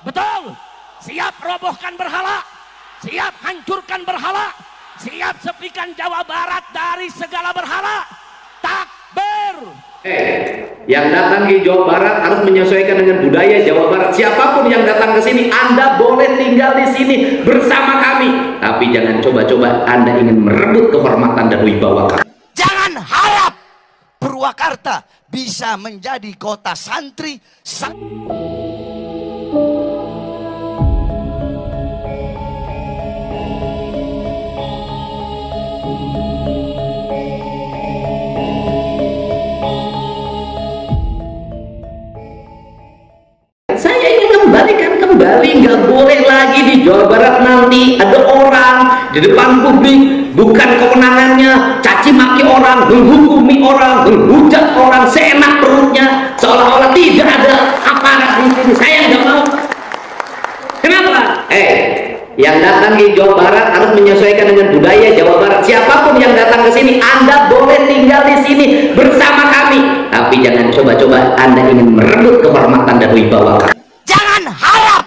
Betul. Siap robohkan berhala, siap hancurkan berhala, siap sepikan Jawa Barat dari segala berhala. Takbir. Yang datang ke Jawa Barat harus menyesuaikan dengan budaya Jawa Barat. Siapapun yang datang ke sini, Anda boleh tinggal di sini bersama kami. Tapi jangan coba-coba Anda ingin merebut kehormatan dan wibawa kami. Jangan harap Purwakarta bisa menjadi kota santri. Saya ingin kembalikan kembali, nggak boleh lagi di Jawa Barat nanti ada orang di depan publik, bukan kewenangannya caci maki orang, menghukumi orang, menghujat orang seenak perutnya, seolah-olah tidak ada aparat di sini. Saya nggak mau. Kenapa? Yang datang di Jawa Barat harus menyesuaikan dengan budaya Jawa Barat. Siapapun yang datang ke sini, Anda boleh tinggal di sini bersama kami. Tapi jangan coba-coba Anda ingin merebut kehormatan dan wibawa kami. Jangan harap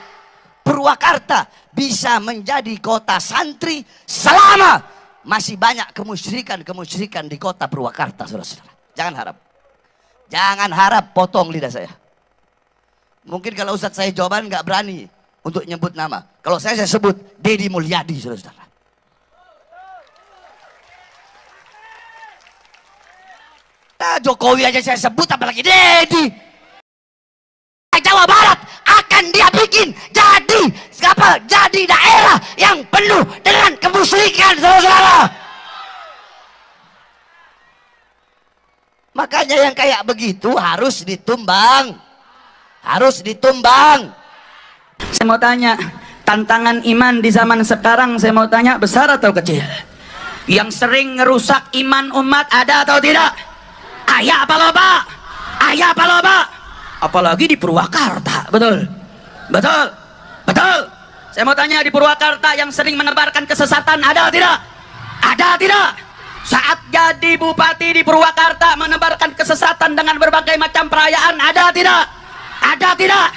Purwakarta bisa menjadi kota santri selama masih banyak kemusyrikan di kota Purwakarta, saudara-saudara. Jangan harap. Jangan harap potong lidah saya. Mungkin kalau Ustadz saya jawaban nggak berani untuk nyebut nama. Kalau saya sebut Deddy Mulyadi, saudara-saudara. Nah, Jokowi aja saya sebut, apalagi Deddy. Jawa Barat akan dia bikin jadi daerah yang penuh dengan kemusyrikan, saudara-saudara. Makanya yang kayak begitu harus ditumbang. Harus ditumbang. Saya mau tanya, tantangan iman di zaman sekarang, saya mau tanya, besar atau kecil? Yang sering ngerusak iman umat ada atau tidak? Ayah apa loba? Ayah apa loba? Apalagi di Purwakarta, betul? Betul? Betul? Saya mau tanya, di Purwakarta yang sering menebarkan kesesatan ada atau tidak? Ada atau tidak? Saat jadi bupati di Purwakarta menebarkan kesesatan dengan berbagai macam perayaan, ada atau tidak? Ada atau tidak?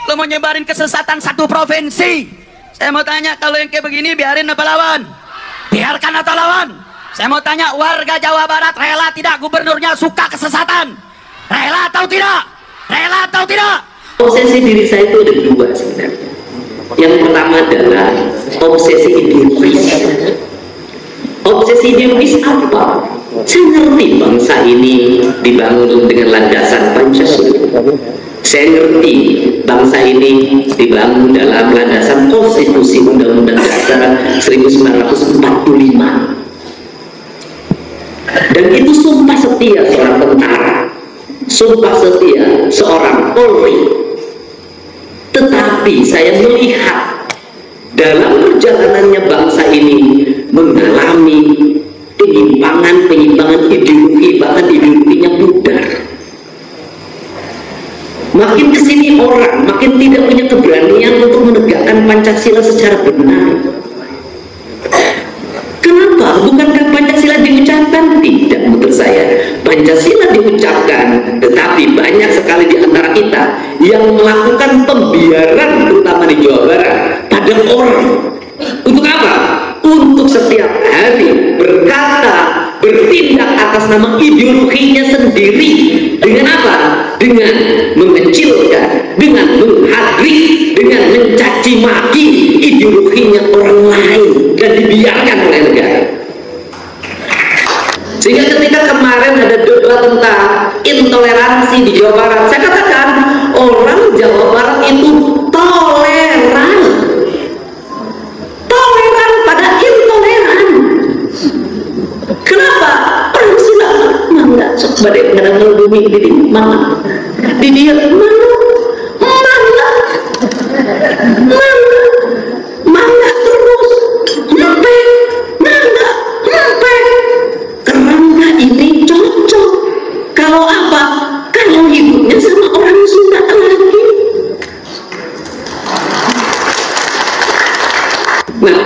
Lo mau nyebarin kesesatan satu provinsi. Saya mau tanya, kalau yang kayak begini biarin apa lawan? Biarkan atau lawan? Saya mau tanya, warga Jawa Barat rela tidak gubernurnya suka kesesatan? Rela atau tidak? Rela atau tidak? Obsesi diri saya itu ada dua sebenarnya. Yang pertama adalah obsesi ideologis. Obsesi ideologis apa? Saya ngerti bangsa ini dibangun dengan landasan Pancasila. Saya ngerti bangsa ini dibangun dalam landasan konstitusi Undang-Undang Dasar 1945. Dan itu sumpah setia seorang tentara, sumpah setia seorang Polri. Tetapi saya melihat dalam perjalanannya bangsa ini mengalami penyimpangan ideologi, bahkan ideologinya pudar. Makin kesini orang makin tidak punya keberanian untuk menegakkan Pancasila secara benar. Kenapa? Bukankah Pancasila diucapkan? Tidak, menurut saya Pancasila diucapkan, tetapi banyak sekali di antara kita yang melakukan pembiaran, terutama di Jawa Barat, pada orang. Untuk apa? Untuk setiap hari berkata, bertindak atas nama ideologinya sendiri. Dengan apa? Dengan mengecilkan, dengan menghadri, dengan mencaci maki ideologinya orang lain dan dibiarkan oleh negara. Sehingga ketika kemarin ada debat tentang intoleransi di Jawa Barat, saya katakan orang Jawa Barat itu toleran pada intoleran. Kenapa? Orang sudah mangga sok badai kadang ngelubumi di mana di dia mangga terus mpe karena ini cocok. Kalau apa? Kalau ibunya sama orang Sunda lagi. Nah,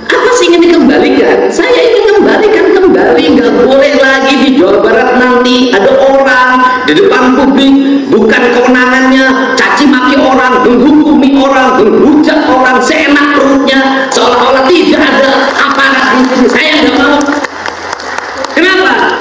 apa sih ingin dikembalikan? Saya ingin kembalikan kembali. Nggak boleh lagi di Jawa Barat nanti ada orang di depan publik publik, bukan kewenangannya caci maki orang, menghukumi orang, menghujat orang seenak perutnya, seolah-olah tidak ada aparat di sini. Saya nggak mau. Kenapa?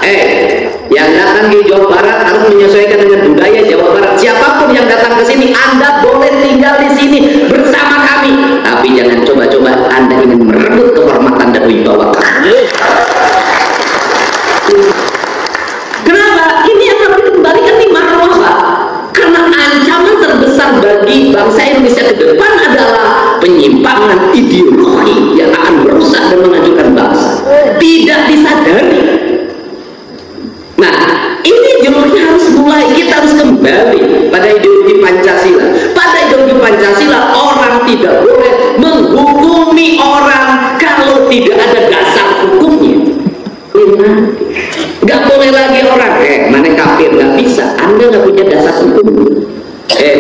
Yang datang di Jawa Barat harus menyesuaikan dengan budaya Jawa Barat. Siapapun yang datang ke sini, Anda boleh tinggal di sini bersama kami, tapi jangan coba-coba Anda ingin merebut kehormatan dan wibawa kami. Kenapa? Ini akan dikembalikan di marwah, Pak. Karena ancaman terbesar bagi bangsa Indonesia ke depan adalah penyimpangan ideologi yang akan merusak dan menghancurkan bangsa. Tidak disadari. Nah, ini ideologi harus mulai, kita harus kembali pada ideologi Pancasila. Pada ideologi Pancasila, orang tidak boleh menghukumi orang kalau tidak ada dasar hukumnya. Nggak boleh lagi orang, mana kafir, nggak bisa, Anda nggak punya dasar hukum.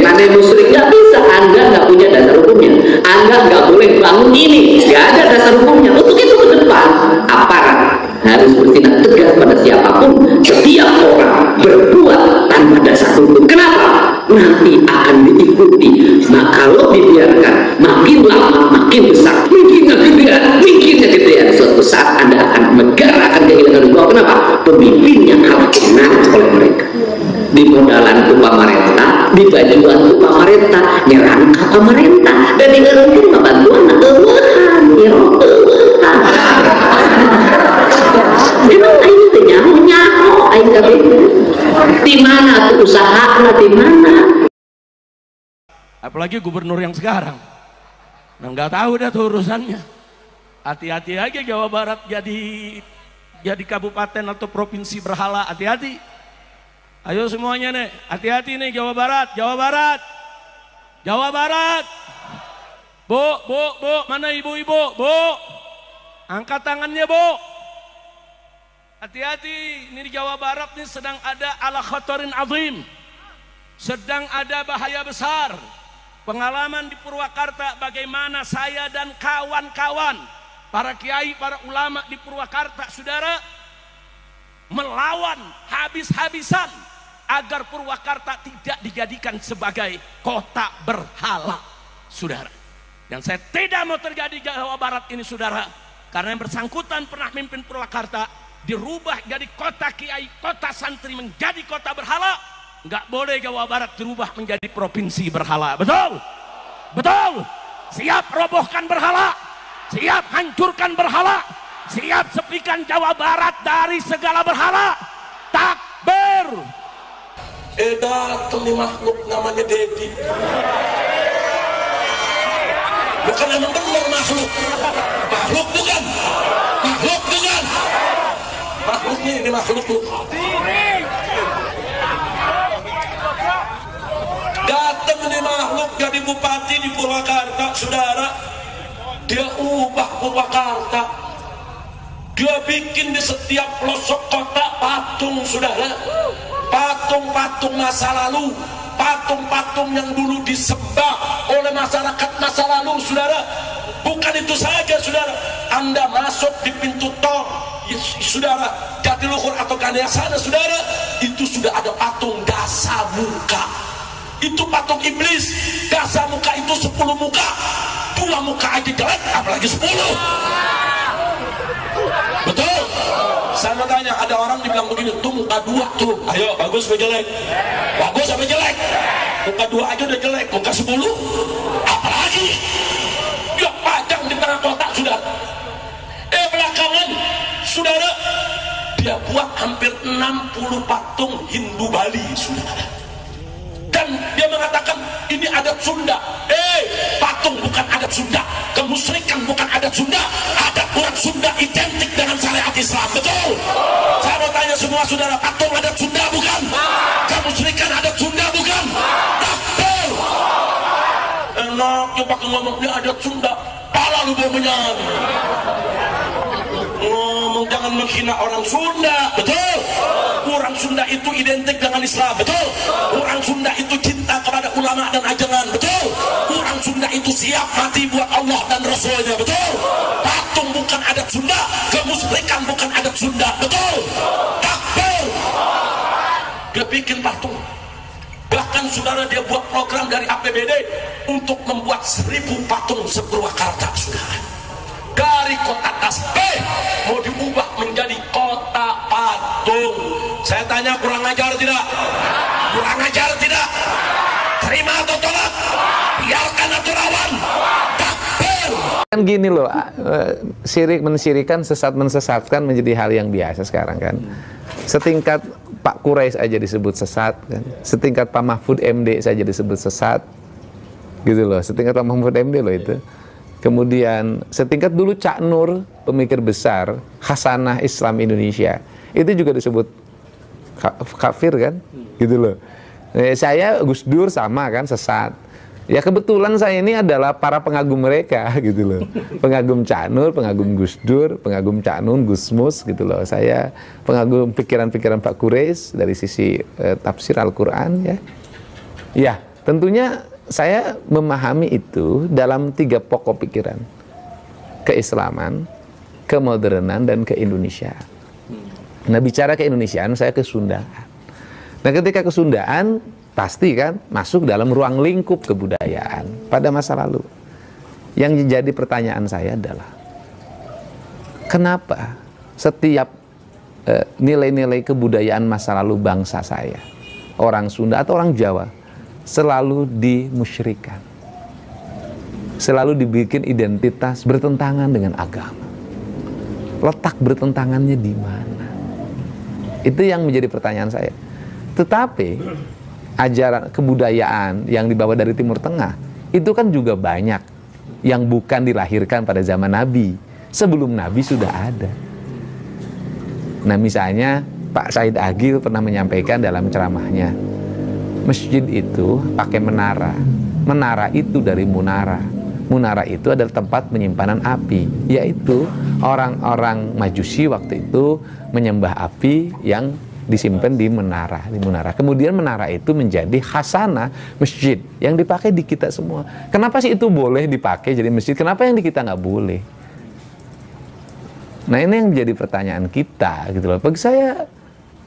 Mana musyrik, nggak bisa, Anda nggak punya dasar hukumnya. Anda nggak boleh bangun ini, nggak ada dasar hukumnya. Untuk itu ke depan, aparat harus bertindak tegas pada siapapun. Setiap orang berbuat tanpa dasar hukum. Kenapa? Nanti akan diikuti. Nah, kalau dibiarkan, makin lama makin besar, mikirnya gedean. Suatu saat Anda akan, negara akan kehilangan wibawa. Kenapa? Pemimpinnya kalah menang oleh mereka. Di modalan ke pemerintah, di bajuan ke pemerintah, nyerang ke pemerintah, dan di ngerungkin bantuan Tuhan, emang aing teh nyaho aing kabeh. Di mana tuh usahana, di mana? Apalagi gubernur yang sekarang. Nah, nggak tahu dah tuh urusannya. Hati-hati aja Jawa Barat jadi kabupaten atau provinsi berhala, hati-hati. Ayo semuanya nih, hati-hati nih Jawa Barat, Jawa Barat, Jawa Barat. Bu, mana ibu-ibu? Bu, angkat tangannya, Bu. Hati-hati, ini di Jawa Barat nih sedang ada ala khatarin azim, sedang ada bahaya besar. Pengalaman di Purwakarta, bagaimana saya dan kawan-kawan, para kiai, para ulama di Purwakarta, saudara, melawan habis-habisan agar Purwakarta tidak dijadikan sebagai kota berhala, saudara. Dan saya tidak mau terjadi di Jawa Barat ini, saudara, karena yang bersangkutan pernah mimpin Purwakarta, dirubah jadi kota kiai, kota santri, menjadi kota berhala. Nggak boleh Jawa Barat dirubah menjadi provinsi berhala. Betul? Betul? Siap robohkan berhala, siap hancurkan berhala, siap sepikan Jawa Barat dari segala berhala. Takbir. Datang nih makhluk namanya Dedi. Bukan emang benar makhluk. Makhluk bukan. Makhluk bukan. Makhluknya ini makhluk tuh. Datang nih makhluk jadi bupati di Purwakarta, saudara. Dia ubah Purwakarta. Dia bikin di setiap pelosok kota patung, saudara. Patung-patung masa lalu, patung-patung yang dulu disembah oleh masyarakat masa lalu, saudara. Bukan itu saja, saudara. Anda masuk di pintu tol, saudara, Jatiluhur atau Ganea sana, saudara, itu sudah ada patung dasa muka. Itu patung iblis. Dasa muka itu 10 muka. 2 muka aja jelek, apalagi 10. Betul? Saya mau tanya, ada orang dibilang begini, tuh muka 2 tuh, ayo bagus apa jelek? Bagus apa jelek? Muka 2 aja udah jelek, muka 10 apalagi? Dia pajang di tengah kota, saudara. Belakangan, saudara, dia buat hampir 60 patung Hindu Bali, saudara. Dan dia mengatakan ini adat Sunda. Patung bukan adat Sunda, kemusyrikan bukan adat Sunda. Adat orang Sunda identik dengan syariat Islam. Betul? Saya mau tanya semua saudara, patung adat Sunda bukan? Kemusyrikan adat Sunda bukan? Betul? Enak ya pakai ngomong dia adat Sunda, pala lu bau menyan. Ngomong jangan menghina orang Sunda. Betul? Orang Sunda itu identik dengan Islam. Betul? Orang Sunda itu cinta kepada ulama dan ajaran. Betul? Orang Sunda itu siap mati buat Allah dan Rasulnya. Betul? Patung bukan adat Sunda, kemusyrikan bukan adat Sunda. Betul? Takbir. Dia bikin patung saudara, dia buat program dari APBD untuk membuat 1000 patung sepurwakarta, saudara. Dari kota tas mau diubah menjadi kota patung. Saya tanya, kurang ajar tidak? Kurang ajar tidak? Terima atau tolak? Biarkan atau lawan? Takbir. Kan gini loh, syirik mensirikan, sesat mensesatkan menjadi hal yang biasa sekarang kan. Setingkat Pak Quraisy aja disebut sesat kan. Setingkat Pak Mahfud MD saja disebut sesat. Gitu loh, setingkat Pak Mahfud MD loh itu. Kemudian setingkat dulu Cak Nur, pemikir besar Hasanah Islam Indonesia, itu juga disebut kafir kan, gitu loh. Saya Gus Dur sama kan, sesat. Ya kebetulan saya ini adalah para pengagum mereka gitu loh. Pengagum Cak Nur, pengagum Gus Dur, pengagum Cak Nun, Gus Mus gitu loh. Saya pengagum pikiran-pikiran Pak Quraisy dari sisi tafsir Al-Qur'an ya. Ya, tentunya saya memahami itu dalam 3 pokok pikiran. Keislaman, kemodernan, dan keindonesiaan. Nah, bicara keindonesiaan, saya ke Sundaan. Nah, ketika ke Sundaan, pasti kan masuk dalam ruang lingkup kebudayaan pada masa lalu. Yang jadi pertanyaan saya adalah, kenapa setiap nilai-nilai kebudayaan masa lalu bangsa saya, orang Sunda atau orang Jawa, selalu dimusyrikan, selalu dibikin identitas bertentangan dengan agama. Letak bertentangannya di mana? Itu yang menjadi pertanyaan saya. Tetapi ajaran kebudayaan yang dibawa dari Timur Tengah itu kan juga banyak yang bukan dilahirkan pada zaman Nabi. Sebelum Nabi sudah ada. Nah, misalnya Pak Said Agil pernah menyampaikan dalam ceramahnya, masjid itu pakai menara. Menara itu dari munara. Munara itu adalah tempat penyimpanan api. Yaitu orang-orang Majusi waktu itu menyembah api yang disimpan di menara. Kemudian menara itu menjadi khasanah masjid yang dipakai di kita semua. Kenapa sih itu boleh dipakai jadi masjid? Kenapa yang di kita nggak boleh? Nah, ini yang menjadi pertanyaan kita gitu loh. Bagi saya,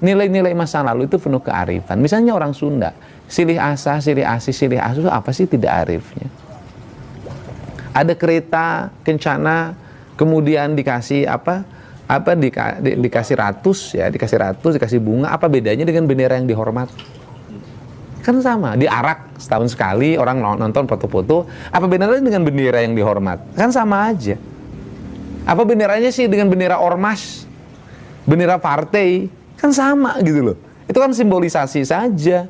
nilai-nilai masa lalu itu penuh kearifan. Misalnya orang Sunda, silih asah, silih asih, silih asuh, apa sih tidak arifnya? Ada kereta kencana, kemudian dikasih dikasih ratus ya, dikasih bunga. Apa bedanya dengan bendera yang dihormat? Kan sama, diarak setahun sekali, orang nonton foto-foto. Apa bedanya dengan bendera yang dihormat? Kan sama aja. Apa benderanya sih dengan bendera ormas, bendera partai? Kan sama gitu loh. Itu kan simbolisasi saja.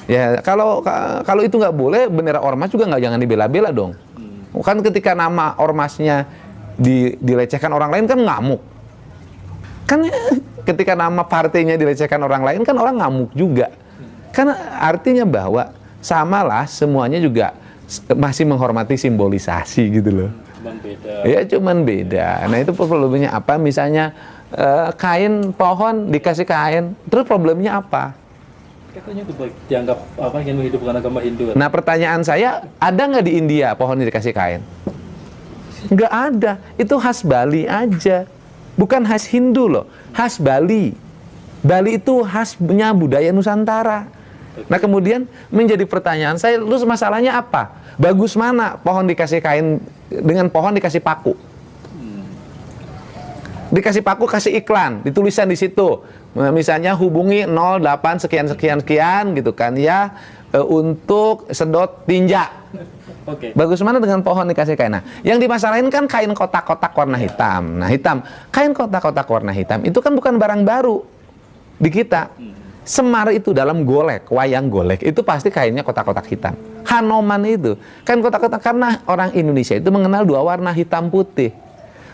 Ya, kalau itu nggak boleh, bendera ormas juga jangan dibela-bela dong. Kan ketika nama ormasnya dilecehkan orang lain kan ngamuk. Kan ketika nama partainya dilecehkan orang lain kan orang ngamuk juga. Kan artinya bahwa samalah semuanya juga masih menghormati simbolisasi gitu loh. Cuman beda. Ya cuman beda. Nah, itu problemnya apa? Misalnya kain pohon dikasih kain, terus problemnya apa? Katanya itu dianggap yang menghidupkan agama Hindu. Nah, pertanyaan saya, ada nggak di India pohon dikasih kain? Nggak ada. Itu khas Bali aja. Bukan khas Hindu loh, khas Bali. Bali itu khasnya budaya Nusantara. Nah, kemudian menjadi pertanyaan saya, lu masalahnya apa? Bagus mana pohon dikasih kain dengan pohon dikasih paku? Dikasih paku, kasih iklan, ditulisan di situ. Misalnya hubungi 08 sekian gitu kan ya, untuk sedot tinja. Okay. Bagus mana dengan pohon dikasih kain? Nah, yang dimasalahin kan kain kotak-kotak warna hitam. Nah, kain kotak-kotak warna hitam itu kan bukan barang baru di kita. Semar itu dalam golek, wayang golek itu pasti kainnya kotak-kotak hitam. Hanoman itu kain kotak-kotak, karena orang Indonesia itu mengenal 2 warna hitam putih.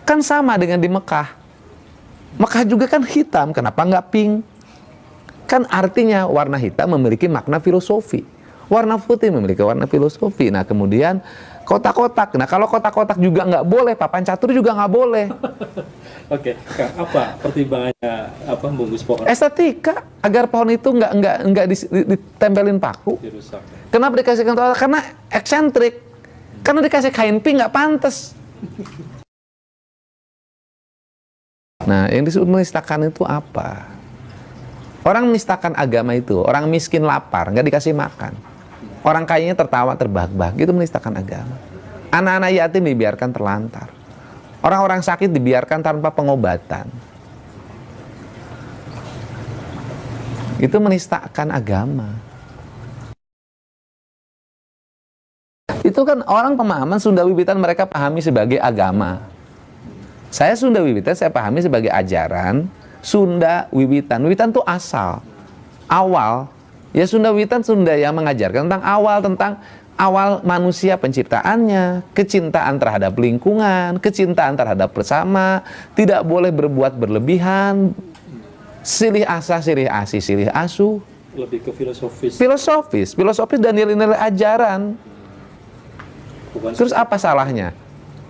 Kan sama dengan di Mekah. Mekah juga kan hitam, kenapa nggak pink? Kan artinya warna hitam memiliki makna filosofi. Warna putih memiliki warna filosofi. Nah, kemudian kotak-kotak. Nah, kalau kotak-kotak juga nggak boleh, papan catur juga nggak boleh. Oke, Kang, apa pertimbangannya membungkus pohon? Estetika, agar pohon itu nggak ditempelin paku. Dirusak. Kenapa dikasih kotak? Karena eksentrik. Karena dikasih kain pink nggak pantas. Nah, yang disebut menistakan itu apa? Orang menistakan agama itu, orang miskin lapar, nggak dikasih makan. Orang kayanya tertawa terbahak-bahak, itu menistakan agama. Anak-anak yatim dibiarkan terlantar. Orang-orang sakit dibiarkan tanpa pengobatan. Itu menistakan agama. Itu kan orang pemahaman Sunda Wiwitan mereka pahami sebagai agama. Saya Sunda Wiwitan saya pahami sebagai ajaran Sunda Wiwitan. Wiwitan itu asal, awal. Ya Sunda Wiwitan Sunda yang mengajarkan tentang awal manusia penciptaannya, kecintaan terhadap lingkungan, kecintaan terhadap bersama, tidak boleh berbuat berlebihan, silih asa, silih asi, silih asu. Lebih ke filosofis. Filosofis dan nilai-nilai ajaran. Bukan Terus apa salahnya?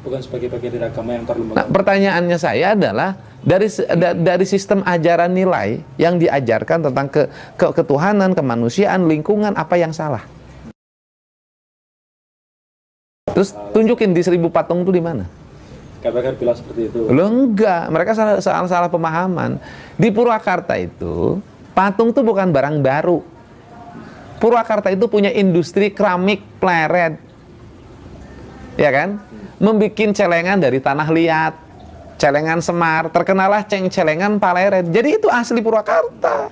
Bukan sebagai bagian dari agama yang terlembaga. Nah, pertanyaannya saya adalah dari sistem ajaran nilai yang diajarkan tentang ketuhanan, kemanusiaan, lingkungan, apa yang salah? Terus tunjukin di 1000 patung itu di mana? Katakan bilang seperti itu. Loh enggak, mereka salah pemahaman. Di Purwakarta itu patung itu bukan barang baru. Purwakarta itu punya industri keramik pleret. Ya kan? Membikin celengan dari tanah liat, celengan semar, terkenalah celengan Paleret. Jadi itu asli Purwakarta.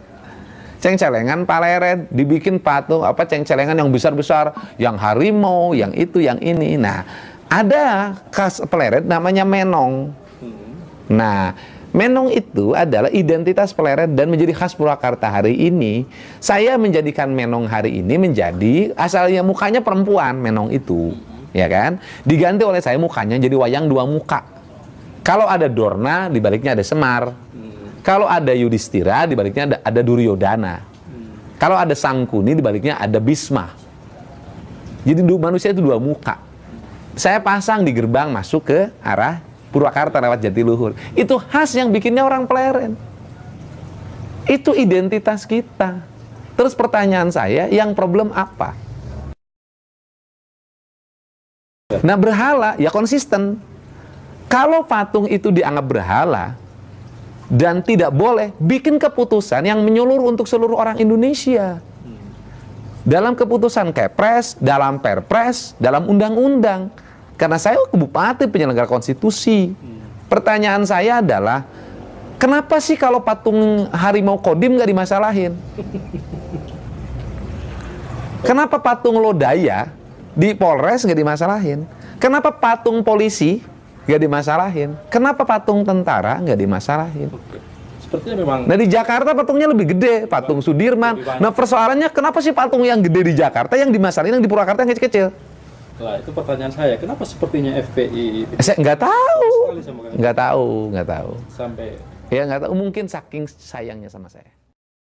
Celengan Paleret, dibikin patung celengan yang besar-besar, yang harimau, yang itu, yang ini. Nah, ada khas Paleret namanya menong. Nah, menong itu adalah identitas Paleret dan menjadi khas Purwakarta hari ini. Saya menjadikan menong hari ini menjadi asalnya mukanya perempuan, menong itu. Ya kan, diganti oleh saya mukanya jadi wayang 2 muka. Kalau ada Dorna, di baliknya ada Semar. Kalau ada Yudhistira, di baliknya ada Duryodhana. Kalau ada Sangkuni, di baliknya ada Bisma. Jadi manusia itu 2 muka. Saya pasang di gerbang masuk ke arah Purwakarta lewat Jatiluhur. Itu khas yang bikinnya orang Pleren. Itu identitas kita. Terus pertanyaan saya, yang problem apa? Nah, berhala ya konsisten. Kalau patung itu dianggap berhala dan tidak boleh, bikin keputusan yang menyeluruh untuk seluruh orang Indonesia. Dalam keputusan Kepres, dalam Perpres, dalam undang-undang. Karena saya bupati penyelenggara konstitusi. Pertanyaan saya adalah, kenapa sih kalau patung harimau Kodim nggak dimasalahin? Kenapa patung Lodaya di Polres nggak dimasalahin? Kenapa patung polisi nggak dimasalahin? Kenapa patung tentara nggak dimasalahin? Sepertinya memang. Nah di Jakarta patungnya lebih gede, patung Sudirman. Nah persoalannya kenapa sih patung yang gede di Jakarta yang dimasalahin, yang di Purwakarta yang kecil-kecil? Lah itu pertanyaan saya, kenapa sepertinya FPI? Saya nggak tahu, nggak tahu. Sampai. Ya nggak tahu, mungkin saking sayangnya sama saya.